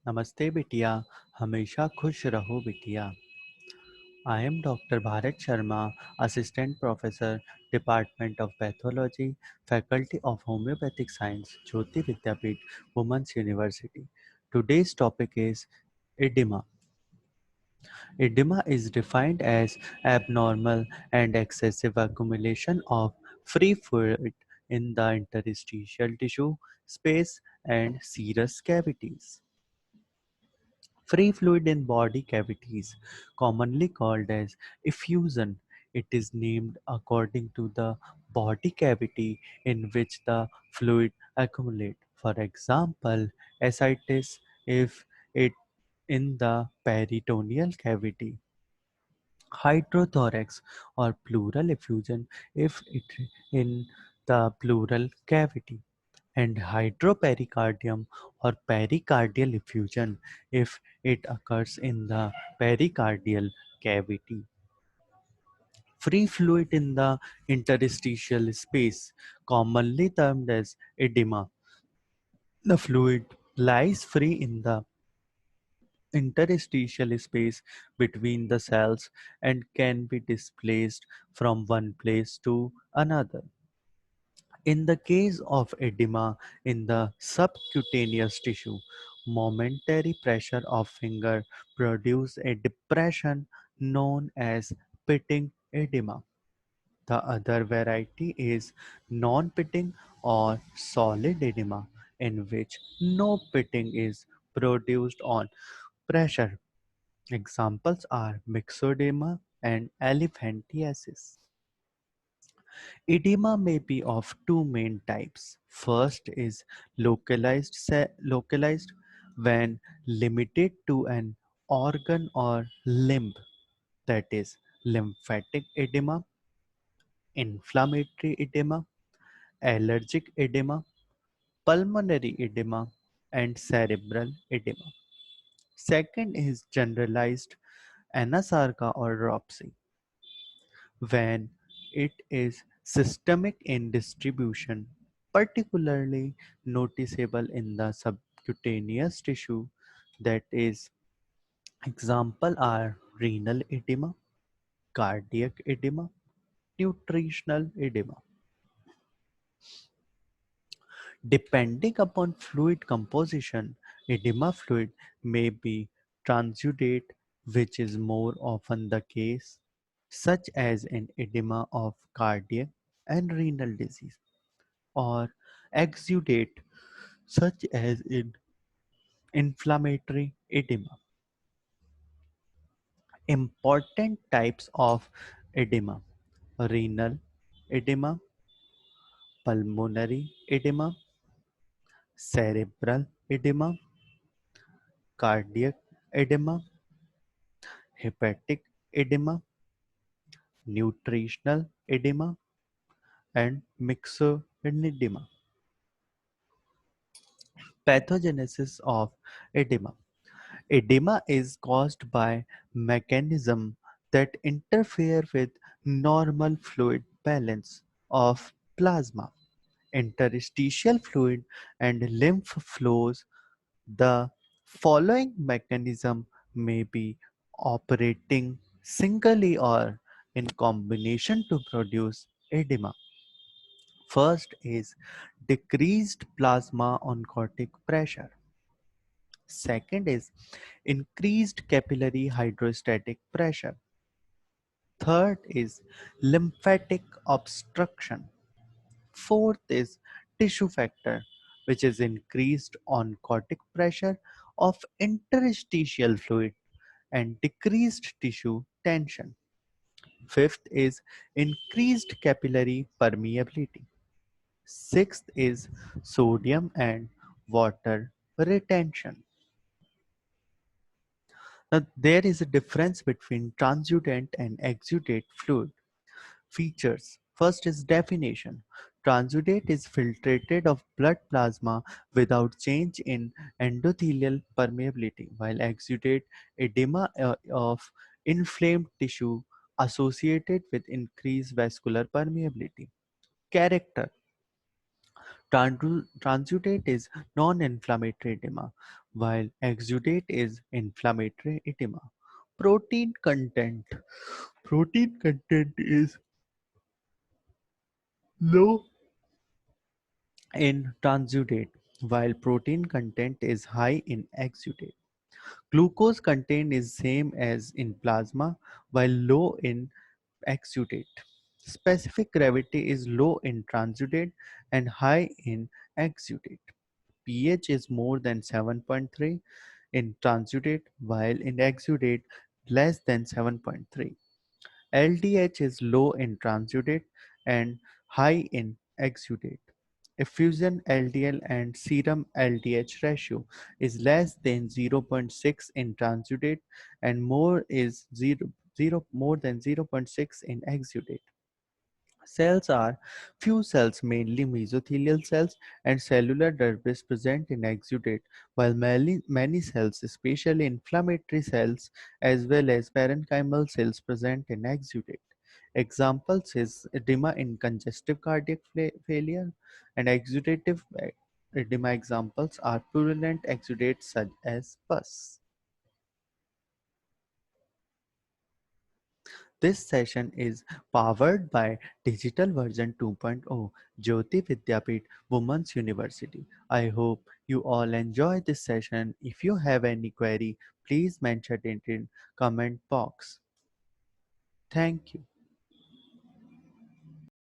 नमस्ते बिटिया, हमेशा खुश रहो बिटिया। I am Dr. Bharat Sharma, Assistant Professor, Department of Pathology, Faculty of Homeopathic Science, Jyoti Vidyapeeth, Women's University. Today's topic is edema. Edema is defined as abnormal and excessive accumulation of free fluid in the interstitial tissue space and serous cavities. Free fluid in body cavities, commonly called as effusion. It is named according to the body cavity in which the fluid accumulates. For example, ascites if it in the peritoneal cavity, hydrothorax or pleural effusion if it in the pleural cavity, and hydropericardium or pericardial effusion if it occurs in the pericardial cavity. Free fluid in the interstitial space, commonly termed as edema. The fluid lies free in the interstitial space between the cells and can be displaced from one place to another. In the case of edema in the subcutaneous tissue, momentary pressure of finger produces a depression known as pitting edema. The other variety is non-pitting or solid edema, in which no pitting is produced on pressure. Examples are myxedema and elephantiasis. Edema may be of two main types. First is localized when limited to an organ or limb, that is lymphatic edema, inflammatory edema, allergic edema, pulmonary edema, and cerebral edema. Second is generalized anasarca or dropsy, when it is systemic in distribution, particularly noticeable in the subcutaneous tissue, that is, example are renal edema, cardiac edema, nutritional edema. Depending upon fluid composition, edema fluid may be transudate, which is more often the case, such as an edema of cardiac and renal disease, or exudate, such as in inflammatory edema. Important types of edema: renal edema, pulmonary edema, cerebral edema, cardiac edema, hepatic edema, nutritional edema, and myxedema. Pathogenesis of edema. Edema is caused by mechanisms that interfere with normal fluid balance of plasma, interstitial fluid, and lymph flows. The following mechanism may be operating singly or in combination to produce edema. First is decreased plasma oncotic pressure. Second is increased capillary hydrostatic pressure. Third is lymphatic obstruction. Fourth is tissue factor, which is increased oncotic pressure of interstitial fluid and decreased tissue tension. Fifth is increased capillary permeability. Sixth is sodium and water retention. Now, there is a difference between transudent and exudate fluid. Features. First is definition. Transudate is filtrated of blood plasma without change in endothelial permeability, while exudate edema of inflamed tissue associated with increased vascular permeability. Character. Transudate is non-inflammatory edema, while exudate is inflammatory edema. Protein content. Protein content is low in transudate, while protein content is high in exudate. Glucose content is same as in plasma, while low in exudate. Specific gravity is low in transudate and high in exudate. pH is more than 7.3 in transudate, while in exudate less than 7.3. LDH is low in transudate and high in exudate. Effusion LDL and serum LDH ratio is less than zero point 0.6 in transudate and more is 0 more than zero point 0.6 in exudate. Cells are few cells, mainly mesothelial cells and cellular debris present in exudate, while many cells, especially inflammatory cells as well as parenchymal cells present in exudate. Examples is edema in congestive cardiac failure and exudative edema. Examples are purulent exudates such as pus. This session is powered by Digital Version 2.0, Jyoti Vidyapeeth Women's University. I hope you all enjoy this session. If you have any query, please mention it in comment box. Thank you.